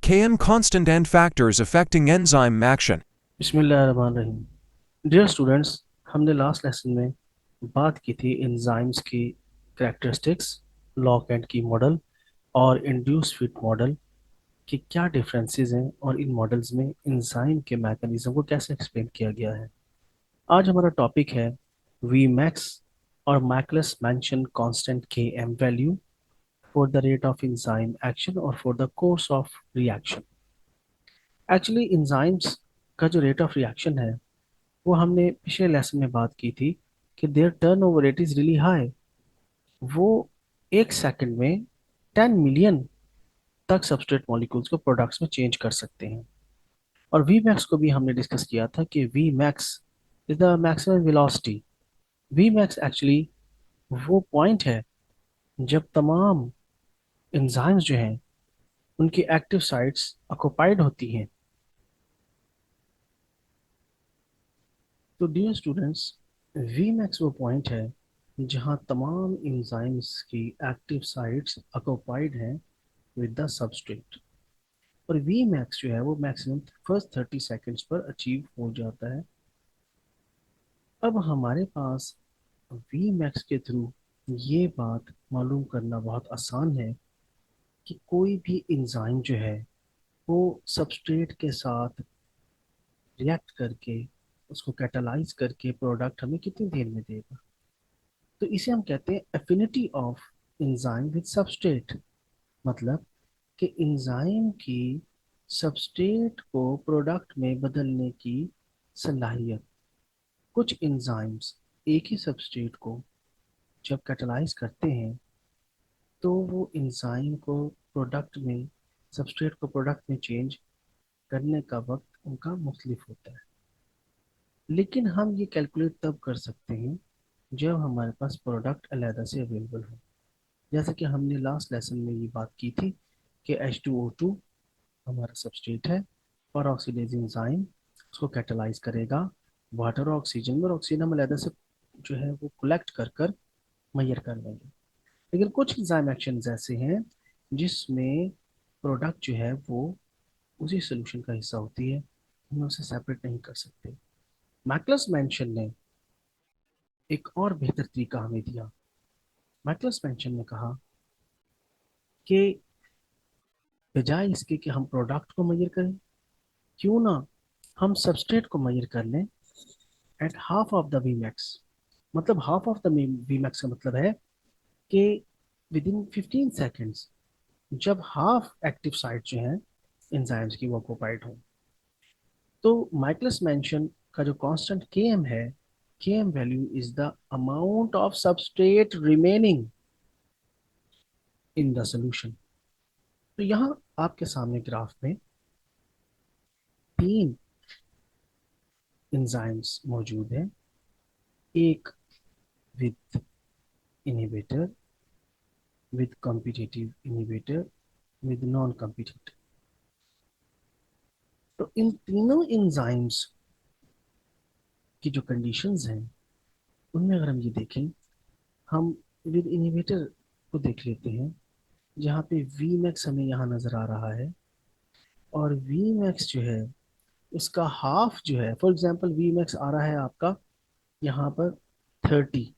Km constant and factors affecting enzyme action. बिस्मिल्लाहिर्रहमानिर्रहीम। Dear students, हमने last lesson में बात की थी एंजाइम्स की कैरेक्टरिस्टिक्स, लॉक एंड की मॉडल और इंड्यूस फिट मॉडल की क्या डिफरेंसेस हैं और इन मॉडल्स में एंजाइम के मैकेनिज्म को कैसे एक्सप्लेन किया गया है। आज हमारा टॉपिक है वी मैक्स और Michaelis Menten constant K M value for the rate of enzyme action और for the course of reaction. Actually enzymes का जो रेट ऑफ रिएक्शन है वो हमने पिछले लेसन में बात की थी कि there turnover rate is really high. वो एक सेकंड में 10 मिलियन तक सबस्ट्रेट मॉलिक्यूल्स को प्रोडक्ट्स में चेंज कर सकते हैं। और वी मैक्स को भी हमने डिस्कस किया था कि V max is the maximum velocity. V max actually वो पॉइंट है जब तमाम एंजाइम्स जो हैं उनकी एक्टिव साइट्स ऑक्युपाइड होती हैं। तो डियर स्टूडेंट्स, वी मैक्स वो पॉइंट है जहां तमाम एंजाइम्स की एक्टिव साइट्स ऑक्युपाइड हैं विद द सबस्ट्रेट। और वी मैक्स जो है वो मैक्सिमम फर्स्ट 30 सेकेंड्स पर अचीव हो जाता है। अब हमारे पास वी मैक्स के थ्रू ये बात मालूम करना बहुत आसान है कि कोई भी एंजाइम जो है वो सबस्ट्रेट के साथ रिएक्ट करके उसको कैटालाइज करके प्रोडक्ट हमें कितनी देर में देगा। तो इसे हम कहते हैं affinity of enzyme with substrate. मतलब कि एंजाइम की सबस्ट्रेट को प्रोडक्ट में बदलने की सलाहियत। कुछ एंजाइम्स एक ही सबस्ट्रेट को जब कैटलाइज करते हैं तो वो एंजाइम को प्रोडक्ट में सबस्ट्रेट को प्रोडक्ट में चेंज करने का वक्त उनका मुख्तलिफ होता है। लेकिन हम ये कैलकुलेट तब कर सकते हैं जब हमारे पास प्रोडक्ट अलहदा से अवेलेबल हो। जैसे कि हमने लास्ट लेसन में ये बात की थी कि H2O2 हमारा सबस्ट्रेट है और ऑक्सीडेज एंजाइम उसको कैटलाइज करेगा वाटर और ऑक्सीजन में, और ऑक्सीजन हम अलहदा से जो है वो कलेक्ट कर कर मैयर कर लेंगे। लेकिन कुछ एंजाइम एक्शन ऐसे हैं जिसमें प्रोडक्ट जो है वो उसी सोल्यूशन का हिस्सा होती है, हम उसे सेपरेट नहीं कर सकते। मैकलस मेंशन ने एक और बेहतर तरीका हमें दिया। मैकलस मेंशन ने कहा कि बजाय इसके कि हम प्रोडक्ट को मैयर करें, क्यों ना हम सबस्ट्रेट को मैयर कर लें at half of the V max. मतलब half of the V max का मतलब है कि विद इन 15 सेकेंड्स जब हाफ एक्टिव साइट जो है एंजाइम्स की वो ऑक्युपाइड हो। तो माइकलस मेंशन का जो कांस्टेंट के एम है, K M value is the amount of substrate remaining in the solution. तो यहाँ आपके सामने ग्राफ में तीन एंजाइम्स मौजूद हैं। एक with inhibitor, with competitive inhibitor, with non competitive. तो इन तीनों एंजाइम्स की जो कंडीशंस हैं उनमें अगर हम ये देखें, हम विद इनहिबिटर को देख लेते हैं जहाँ पे वी मैक्स हमें यहाँ नजर आ रहा है। और वी मैक्स जो है उसका हाफ जो है, फॉर एग्जांपल वी मैक्स आ रहा है आपका यहाँ पर 30,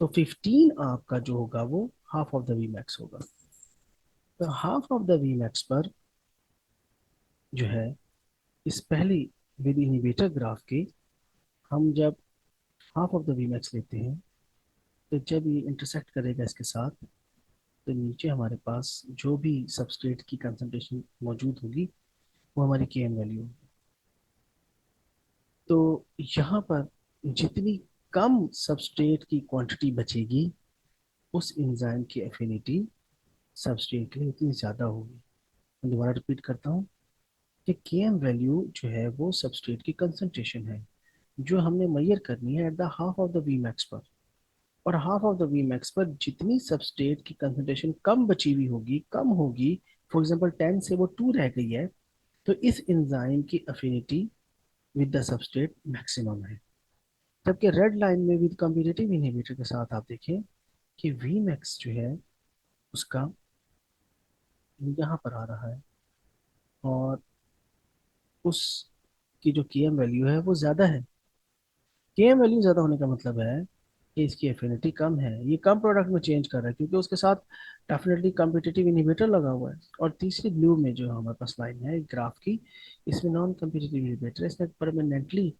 तो 15 आपका जो होगा वो half of the V max होगा। तो half of the V max पर जो है इस पहली विद इनहिबिटर ग्राफ के हम जब half of the V max लेते हैं तो जब ये इंटरसेक्ट करेगा इसके साथ तो नीचे हमारे पास जो भी सबस्ट्रेट की कंसंट्रेशन मौजूद होगी वो हमारी के एम वैल्यू होगी। तो यहाँ पर जितनी कम सबस्ट्रेट की क्वांटिटी बचेगी उस एंजाइम की एफिनिटी सबस्ट्रेट के लिए उतनी ज़्यादा होगी। मैं दोबारा रिपीट करता हूँ कि के एम वैल्यू जो है वो सबस्ट्रेट की कंसंट्रेशन है जो हमने मैयर करनी है at the half of the V max पर। और half of the V max पर जितनी सबस्ट्रेट की कंसंट्रेशन कम बची हुई होगी, कम होगी, फॉर एग्जांपल 10 से वो 2 रह गई है, तो इस एंजाइम की affinity with the substrate maximum है। जबकि रेड लाइन में विद कॉम्पिटिटिव इनहिबिटर के साथ आप देखें कि वी मैक्स जो है उसका यहाँ पर आ रहा है और उसकी जो Km वैल्यू है वो ज़्यादा है। Km वैल्यू ज़्यादा होने का मतलब है कि इसकी एफिनिटी कम है, ये कम प्रोडक्ट में चेंज कर रहा है क्योंकि उसके साथ डेफिनेटली कम्पिटिटिव इनहिबिटर लगा हुआ है। और तीसरी ब्लू में जो हमारे पास लाइन है ग्राफ की, इसमें नॉन कम्पिटिटिव इनहिबिटर, इसने परमानेंटली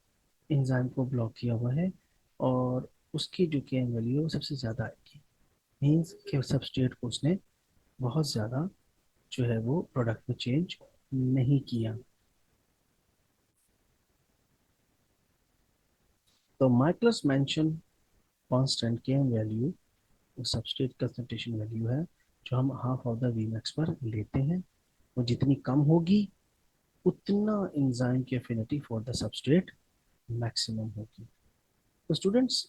एंजाइम को ब्लॉक किया हुआ है और उसकी जो Km वैल्यू है वो सबसे ज़्यादा आएगी। मीन्स कि सबस्ट्रेट को उसने बहुत ज़्यादा जो है वो प्रोडक्ट में चेंज नहीं किया। तो माइकलस मेंशन कांस्टेंट Km वैल्यू वो सबस्ट्रेट कंसंट्रेशन वैल्यू है जो हम हाफ ऑफ द Vmax पर लेते हैं। वो जितनी कम होगी उतना एंजाइम की affinity for the substrate maximum होगी। तो स्टूडेंट्स,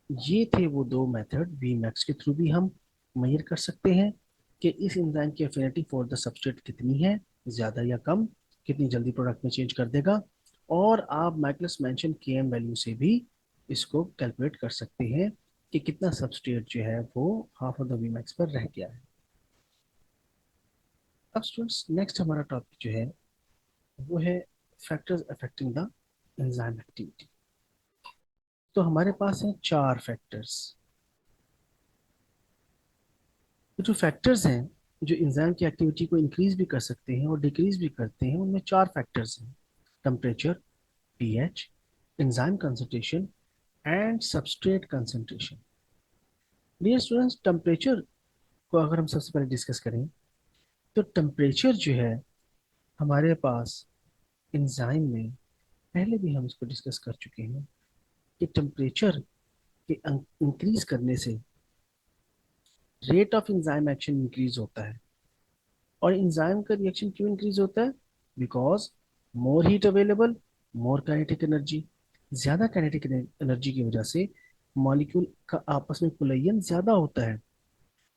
ये थे वो दो मेथड Vmax के थ्रू भी हम मेजर कर सकते हैं कि इस एंजाइम की एफिनिटी फॉर द सबस्ट्रेट कितनी है, ज़्यादा या कम, कितनी जल्दी प्रोडक्ट में चेंज कर देगा। और आप माइकलस मेंशन Km वैल्यू से भी इसको कैलकुलेट कर सकते हैं कि कितना सबस्ट्रेट जो है वो हाफ ऑफ द Vmax पर रह गया है। अब स्टूडेंट्स, नेक्स्ट हमारा टॉपिक जो है वो है factors affecting the enzyme activity. तो हमारे पास हैं चार फैक्टर्स। तो जो फैक्टर्स हैं जो एंजाइम की एक्टिविटी को इंक्रीज भी कर सकते हैं और डिक्रीज भी करते हैं, उनमें चार फैक्टर्स हैं: temperature, pH, enzyme concentration and substrate concentration. Dear students, temperature को अगर हम सबसे पहले डिस्कस करें तो टेम्परेचर जो है हमारे पास एंजाइम में, पहले भी हम इसको डिस्कस कर चुके हैं कि टेम्परेचर के इंक्रीज करने से rate of enzyme action increase होता है। और एंजाइम का रिएक्शन क्यों इंक्रीज होता है? Because more heat available, more kinetic energy. ज्यादा काइनेटिक एनर्जी की वजह से मॉलिक्यूल का आपस में कुलयन ज्यादा होता है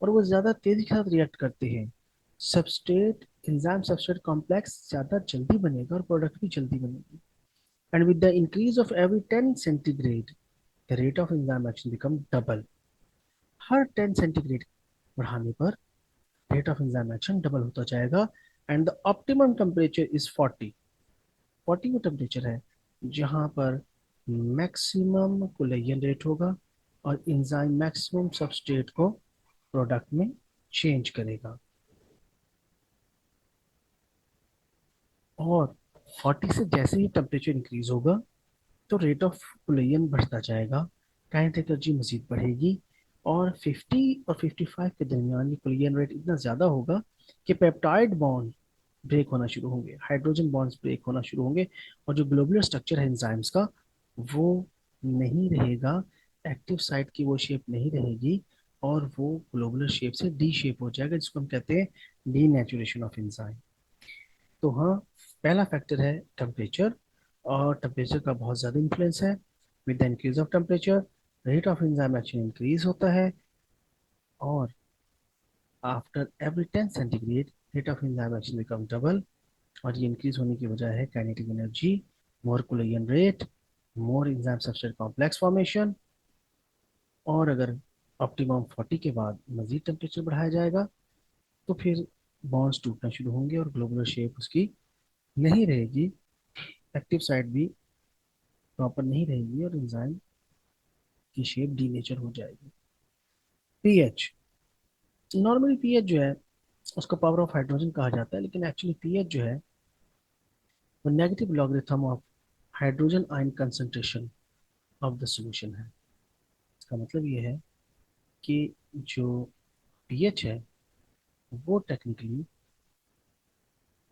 और वो ज्यादा तेजी के साथ रिएक्ट करते हैं। सबस्ट्रेट एंजाइम सबस्ट्रेट कॉम्प्लेक्स ज्यादा जल्दी बनेगा और प्रोडक्ट भी जल्दी बनेगी। And with the increase of every 10 centigrade the rate of enzyme action become double. Her 10 centigrade बढ़ाने पर rate of enzyme action double होता जाएगा। And the optimum temperature is 40। 40 वो टेम्परेचर है जहां पर मैक्सिमम कोलेजन रेट होगा और एंजाइम मैक्सिमम सबस्ट्रेट को प्रोडक्ट में चेंज करेगा। और 40 से जैसे ही टेम्परेचर इंक्रीज होगा तो रेट ऑफ कोलेजन बढ़ता जाएगा, काइनेटिक एनर्जी मजीद बढ़ेगी और 50 और 55 के दरमियान ये कोलेजन रेट इतना ज़्यादा होगा कि पेप्टाइड बॉन्ड ब्रेक होना शुरू होंगे, हाइड्रोजन बॉन्ड्स ब्रेक होना शुरू होंगे और जो ग्लोबुलर स्ट्रक्चर है एंजाइम्स का वो नहीं रहेगा, एक्टिव साइट की वो शेप नहीं रहेगी और वो ग्लोबुलर शेप से डी शेप हो जाएगा, जिसको हम कहते हैं डीनेचुरेशन ऑफ एंजाइम। तो हाँ, पहला फैक्टर है टेम्परेचर और टेम्परेचर का बहुत ज़्यादा इन्फ्लुएंस है। With the increase of temperature rate of enzyme action increase होता है और after every 10 centigrade rate of enzyme action become double. और ये इंक्रीज होने की वजह है काइनेटिक एनर्जी, मोर कोलेजन रेट, मोर एंजाइम सबस्ट्रेट कॉम्प्लेक्स फॉर्मेशन। और अगर ऑप्टिमम 40 के बाद मजीद टेम्परेचर बढ़ाया जाएगा तो फिर बॉन्ड्स टूटना शुरू होंगे और ग्लोबुलर शेप उसकी नहीं रहेगी, एक्टिव साइट भी प्रॉपर नहीं रहेगी और एंजाइम की शेप डीनेचर हो जाएगी। पीएच, नॉर्मली पीएच जो है उसको पावर ऑफ हाइड्रोजन कहा जाता है, लेकिन एक्चुअली पीएच जो है वो negative logarithm of hydrogen ion concentration of the solution है। इसका मतलब ये है कि जो पीएच है वो टेक्निकली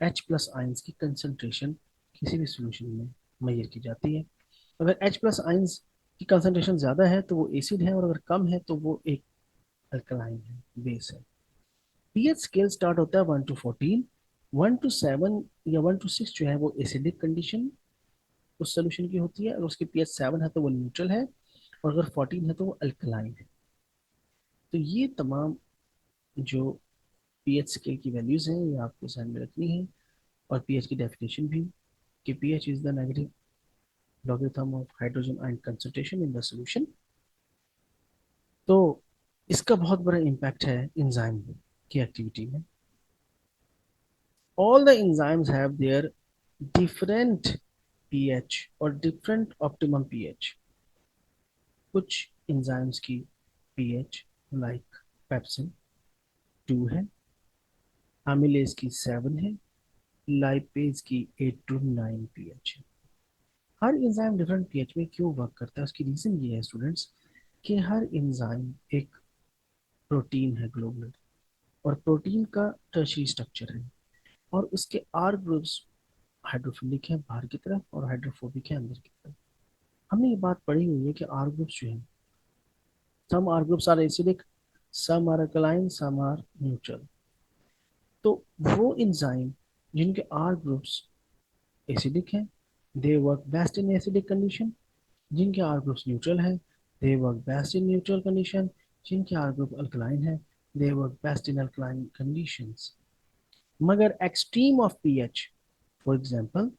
एच प्लस आयंस की कंसंट्रेशन किसी भी सॉल्यूशन में मेजर की जाती है। अगर एच प्लस आयंस की कंसंट्रेशन ज़्यादा है तो वो एसिड है और अगर कम है तो वो एक अल्कलाइन है, बेस है। पीएच स्केल स्टार्ट होता है 1 to 14। 1 to 7 या 1 to 6 जो है वो एसिडिक कंडीशन उस सोल्यूशन की होती है। अगर उसकी पीएच 7 है तो वो न्यूट्रल है और अगर 14 है तो वो अल्कलाइन है। तो ये तमाम जो पीएच स्केल की वैल्यूज हैं ये आपको ध्यान में रखनी है। और पीएच की डेफिनेशन भी कि pH is the negative logarithm of hydrogen ion concentration in the solution. तो इसका बहुत बड़ा इम्पैक्ट है एंजाइम की एक्टिविटी में। All the enzymes have their different pH और different optimum pH. कुछ enzymes की pH like pepsin 2 है, amylase की 7 है, lipase की 8 to 9 pH है. हर एंजाइम डिफरेंट पीएच में क्यों वर्क करता है, उसकी रीजन ये है स्टूडेंट्स कि हर एंजाइम एक प्रोटीन है ग्लोबुलर, और प्रोटीन का टर्शियरी स्ट्रक्चर है, और उसके आर ग्रुप्स हाइड्रोफिलिक है बाहर की तरफ और हाइड्रोफोबिक है अंदर की तरफ. हमने ये बात पढ़ी हुई है कि आर ग्रुप्स जो है, some R groups are acidic, some are alkaline, some are neutral. तो वो एंजाइम जिनके आर ग्रुप्स एसिडिक हैं, they work best in acidic condition. जिनके आर ग्रुप्स न्यूट्रल है, they work best in neutral condition. जिनके R group alkaline है, they work best in alkaline conditions. मगर extreme of pH, for example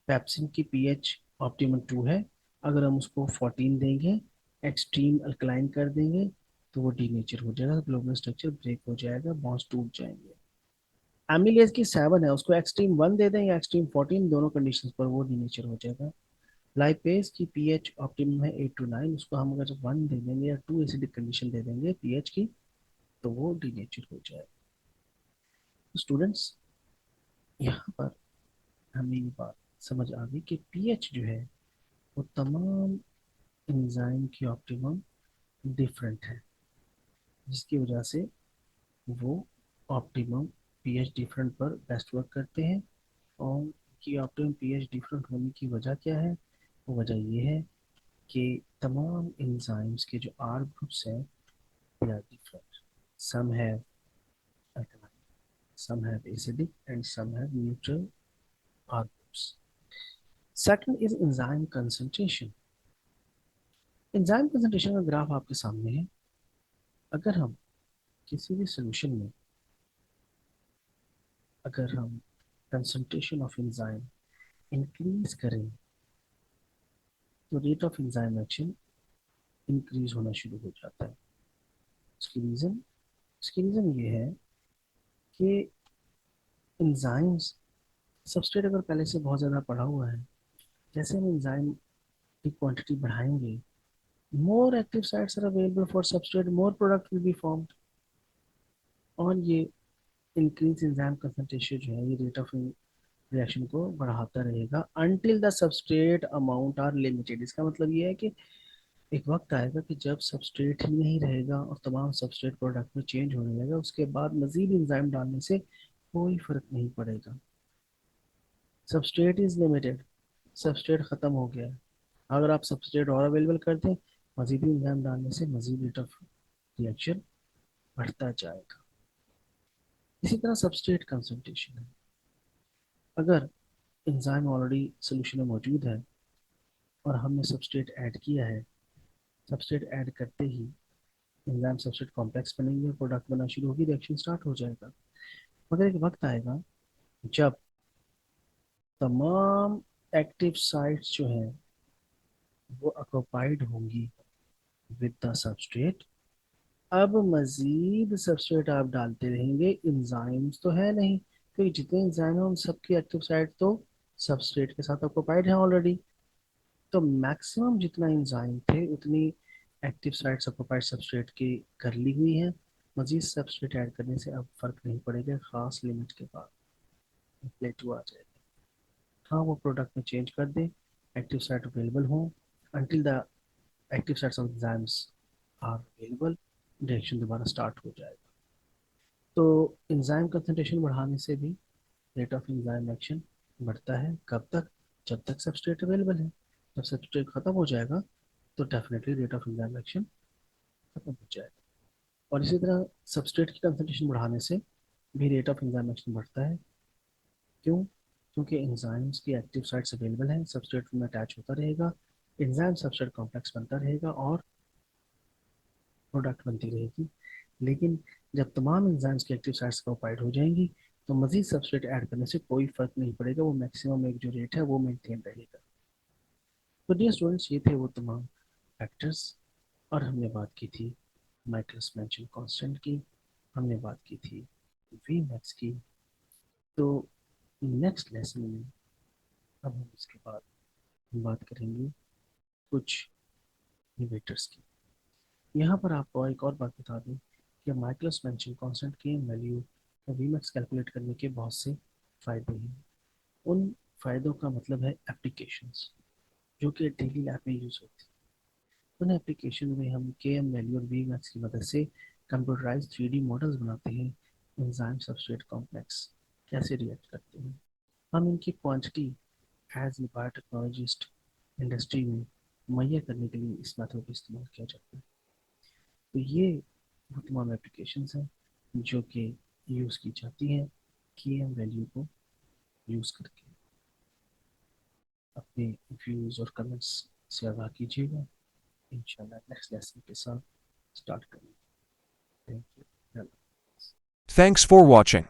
pepsin की pH optimum 2 है, अगर हम उसको 14 देंगे, एक्सट्रीम अल्कलाइन कर देंगे, तो वो डीनेचर हो जाएगा, ग्लोबुलर स्ट्रक्चर ब्रेक हो जाएगा, बॉन्ड्स टूट जाएंगे. एमिलेज की 7 है, उसको एक्सट्रीम 1 दे दें या एक्सट्रीम 14, दोनों कंडीशंस पर वो डीनेचर हो जाएगा. लाइपेज की पीएच ऑप्टिमम है 8 टू 9, उसको हम अगर 1 दे देंगे या 2 एसिडिक कंडीशन दे देंगे पीएच की, तो वो डीनेचर हो जाएगा. तो स्टूडेंट्स, यहाँ पर हमें ये बात समझ आ गई कि पीएच जो है वो तमाम एंजाइम की ऑप्टिमम डिफरेंट है, जिसकी वजह से वो ऑप्टिमम पीएच डिफरेंट पर बेस्ट वर्क करते हैं. और कि ऑप्टिमम पीएच डिफरेंट होने की वजह क्या है? वो वजह ये है कि तमाम एंजाइम्स के जो आर ग्रुप्स हैं, they are different. Some have alkaline, some have acidic, and some have neutral R groups. Second is enzyme concentration. Enzyme concentration का ग्राफ आपके सामने है. अगर हम किसी भी सोल्यूशन में, अगर हम कंसंट्रेशन ऑफ एंजाइम इंक्रीज करें, तो rate of enzyme action increase होना शुरू हो जाता है. उसकी रीज़न उसकी रीज़न ये है कि एंजाइम्स सबस्ट्रेट अगर पहले से बहुत ज़्यादा पड़ा हुआ है, जैसे हम एंजाइम की क्वांटिटी बढ़ाएंगे, more active sites are available for substrate, more product will be formed. और ये increase enzyme concentration जो है, ये rate of reaction को बढ़ाता रहेगा until the substrate amount are limited. इसका मतलब ये है कि एक वक्त आएगा कि जब substrate ही नहीं रहेगा और तमाम substrate product में change होने लगेगा, उसके बाद मजीद enzyme डालने से कोई फर्क नहीं पड़ेगा. substrate is limited, substrate खत्म हो गया है. अगर आप substrate और अवेलेबल कर दें, मजीद enzyme डालने से मजीद rate of रिएक्शन बढ़ता जाएगा. इसी तरह सबस्ट्रेट कंसंट्रेशन है. अगर एंजाइम ऑलरेडी सोल्यूशन में मौजूद है और हमने सबस्ट्रेट ऐड किया है, सबस्ट्रेट ऐड करते ही एंजाइम सबस्ट्रेट कॉम्प्लेक्स बनेंगे, प्रोडक्ट बनना शुरू होगी, रिएक्शन स्टार्ट हो जाएगा. मगर एक वक्त आएगा जब तमाम एक्टिव साइट्स जो हैं वो ऑक्युपाइड होंगी विद द सबस्ट्रेट. अब मजीद सबस्ट्रेट आप डालते रहेंगे, इंजाइम्स तो है नहीं, क्योंकि जितने इंजाइम हैं उन सबकी एक्टिव साइट तो सबस्ट्रेट के साथ ऑक्युपाइड है ऑलरेडी. तो मैक्सिमम जितना इंजाइम थे उतनी एक्टिव साइट्स ऑक्युपाइड सबस्ट्रेट की कर ली हुई है. मजीद सबस्ट्रेट ऐड करने से अब फर्क नहीं पड़ेगा, खास लिमिट के बाद प्लेटो आ जाएगा. हाँ, वो प्रोडक्ट में चेंज कर दे, एक्टिव साइट अवेलेबल हो, until the active sites of enzymes are available, reaction दोबारा स्टार्ट हो जाएगा. तो एंजाइम कंसंट्रेशन बढ़ाने से भी रेट ऑफ एंजाइम एक्शन बढ़ता है. कब तक? जब तक सबस्ट्रेट अवेलेबल है. जब सबस्ट्रेट खत्म हो जाएगा तो definitely rate of enzyme action खत्म हो जाएगा. और इसी तरह सबस्ट्रेट की कंसंट्रेशन बढ़ाने से भी रेट ऑफ एंजाइम एक्शन बढ़ता है. क्यों? क्योंकि एंजाइम्स की एक्टिव साइट्स अवेलेबल हैं, सबस्ट्रेट में अटैच होता रहेगा, एंजाइम सबस्ट्रेट कॉम्प्लेक्स बनता रहेगा और प्रोडक्ट बनती रहेगी. लेकिन जब तमाम एंजाइम्स की एक्टिव साइट्स ऑक्युपाइड हो जाएंगी, तो मजीद सबस्ट्रेट ऐड करने से कोई फर्क नहीं पड़ेगा, वो मैक्सिमम एक जो रेट है वो मेंटेन रहेगा. तो डियर स्टूडेंट्स, ये थे वो तमाम फैक्टर्स. और हमने बात की थी माइकल्स मेंशन कांस्टेंट की, हमने बात की थी वी मैक्स की. तो नेक्स्ट लेसन में अब हम इसके बाद बात करेंगे कुछ इन्वेटर्स की। यहाँ पर आपको एक और बात बता दूं कि माइकलस मेंशन कांस्टेंट के वैल्यू या वीमैक्स कैलकुलेट करने के बहुत से फायदे हैं। उन फायदों का मतलब है एप्लीकेशंस जो कि डेली लाइफ में यूज होती है। उन एप्लीकेशन में हम के एम वैल्यू और वी मैक्स की मदद से कंप्यूटराइज 3D मॉडल्स बनाते हैं। एंजाइम सबस्ट्रेट कॉम्प्लेक्स कैसे रिएक्ट करते हैं, हम इनकी quantity as a biotechnologist industry में मुहैया करने के लिए इस मेथड का इस्तेमाल किया जाता है। तो ये वो तमाम एप्लीकेशंस हैं जो कि यूज़ की जाती हैं के एम वैल्यू को यूज़ करके। अपने व्यूज़ और कमेंट्स से आगाह कीजिएगा। इंशाल्लाह नेक्स्ट लेसन के साथ स्टार्ट करेंगे। Thank you. Thanks for watching.